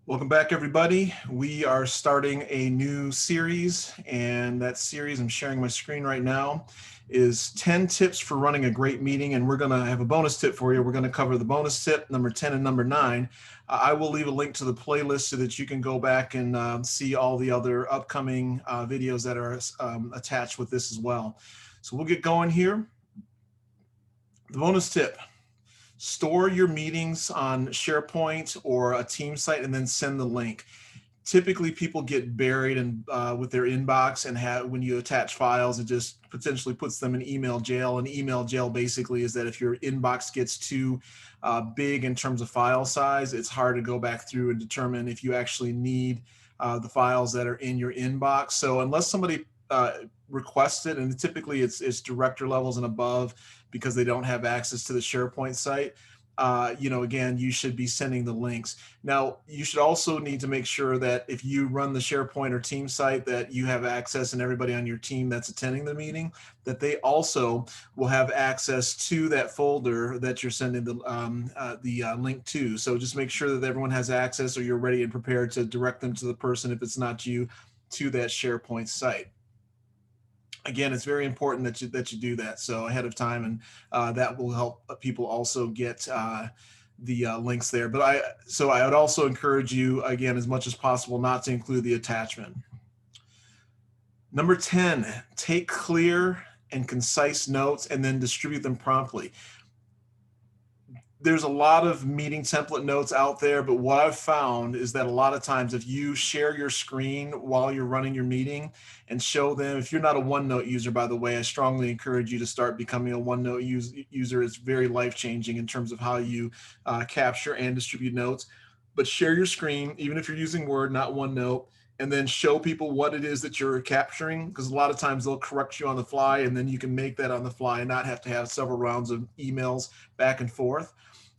Welcome back, everybody. We are starting a new series, and that series, I'm sharing my screen right now, is 10 tips for running a great meeting. And we're going to have a bonus tip for you. We're going to cover the bonus tip, number 10 and number 9. I will leave a link to the playlist so that you can go back and see all the other upcoming videos that are attached with this as well. So we'll get going here. The bonus tip. Store your meetings on SharePoint or a team site and then send the link. Typically, people get buried with their inbox, and when you attach files, it just potentially puts them in email jail. And email jail basically is that if your inbox gets too big in terms of file size, it's hard to go back through and determine if you actually need the files that are in your inbox. So unless somebody requests it, and typically it's director levels and above because they don't have access to the SharePoint site, again, you should be sending the links. Now, you should also need to make sure that if you run the SharePoint or team site, that you have access, and everybody on your team that's attending the meeting, that they also will have access to that folder that you're sending the link to. So just make sure that everyone has access, or you're ready and prepared to direct them to the person, if it's not you, to that SharePoint site. Again, it's very important that you do that so ahead of time, and that will help people also get the links there. But I would also encourage you, again, as much as possible, not to include the attachment. Number 10, take clear and concise notes and then distribute them promptly. There's a lot of meeting template notes out there, but what I've found is that a lot of times if you share your screen while you're running your meeting and show them, if you're not a OneNote user, by the way, I strongly encourage you to start becoming a OneNote user. It's very life-changing in terms of how you capture and distribute notes. But share your screen, even if you're using Word, not OneNote, and then show people what it is that you're capturing, because a lot of times they'll correct you on the fly, and then you can make that on the fly and not have to have several rounds of emails back and forth.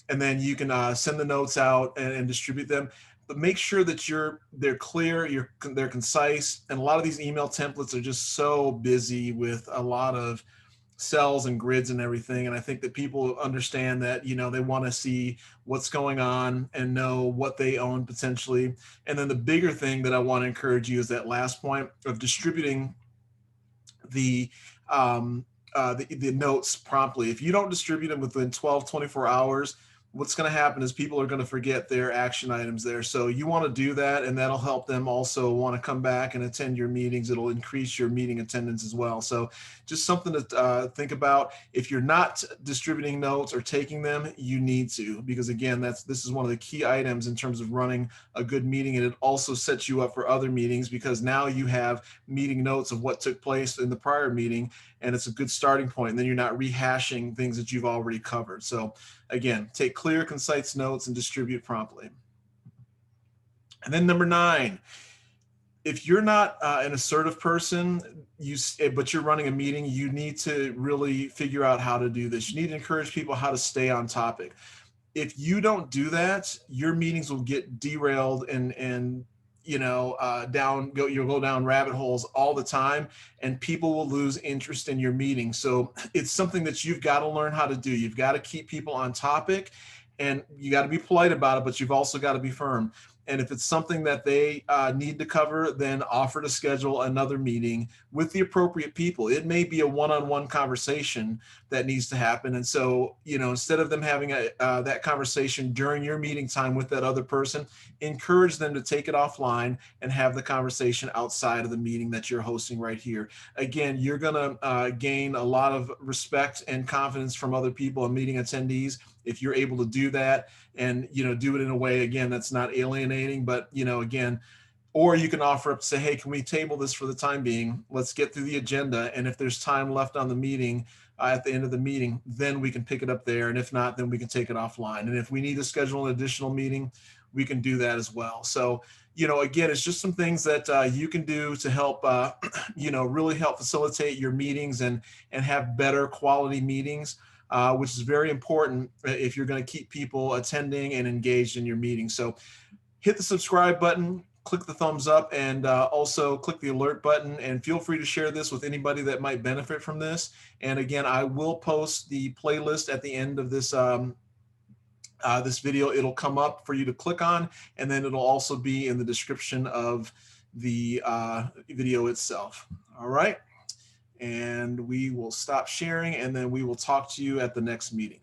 And then you can send the notes out and distribute them. But make sure that they're clear, they're concise. And a lot of these email templates are just so busy with a lot of cells and grids and everything. And I think that people understand that, they want to see what's going on and know what they own potentially. And then the bigger thing that I want to encourage you is that last point of distributing the notes promptly. If you don't distribute them within 12, 24 hours, what's going to happen is people are going to forget their action items there. So you want to do that, and that'll help them also want to come back and attend your meetings. It'll increase your meeting attendance as well. So just something to think about. If you're not distributing notes or taking them, you need to, because again, this is one of the key items in terms of running a good meeting. And it also sets you up for other meetings, because now you have meeting notes of what took place in the prior meeting, and it's a good starting point. And then you're not rehashing things that you've already covered. So again, take clear, concise notes and distribute promptly. And then number 9, if you're not an assertive person, but you're running a meeting, you need to really figure out how to do this. You need to encourage people how to stay on topic. If you don't do that, your meetings will get derailed and you'll go down rabbit holes all the time, and people will lose interest in your meeting. So it's something that you've got to learn how to do. You've got to keep people on topic, and you got to be polite about it, but you've also got to be firm. And if it's something that they need to cover, then offer to schedule another meeting with the appropriate people. It may be a one-on-one conversation that needs to happen. And so, instead of them having that conversation during your meeting time with that other person, encourage them to take it offline and have the conversation outside of the meeting that you're hosting right here. Again, you're going to gain a lot of respect and confidence from other people and meeting attendees if you're able to do that, and do it in a way, again, that's not alienating, but again, or you can offer up to say, hey, can we table this for the time being? Let's get through the agenda, and if there's time left on the meeting at the end of the meeting, then we can pick it up there, and if not, then we can take it offline. And if we need to schedule an additional meeting, we can do that as well. So again, it's just some things that you can do to help really help facilitate your meetings and have better quality meetings, which is very important if you're going to keep people attending and engaged in your meeting. So hit the subscribe button, click the thumbs up, and also click the alert button, and feel free to share this with anybody that might benefit from this. And again, I will post the playlist at the end of this this video, it'll come up for you to click on, and then it'll also be in the description of the video itself. All right. And we will stop sharing, and then we will talk to you at the next meeting.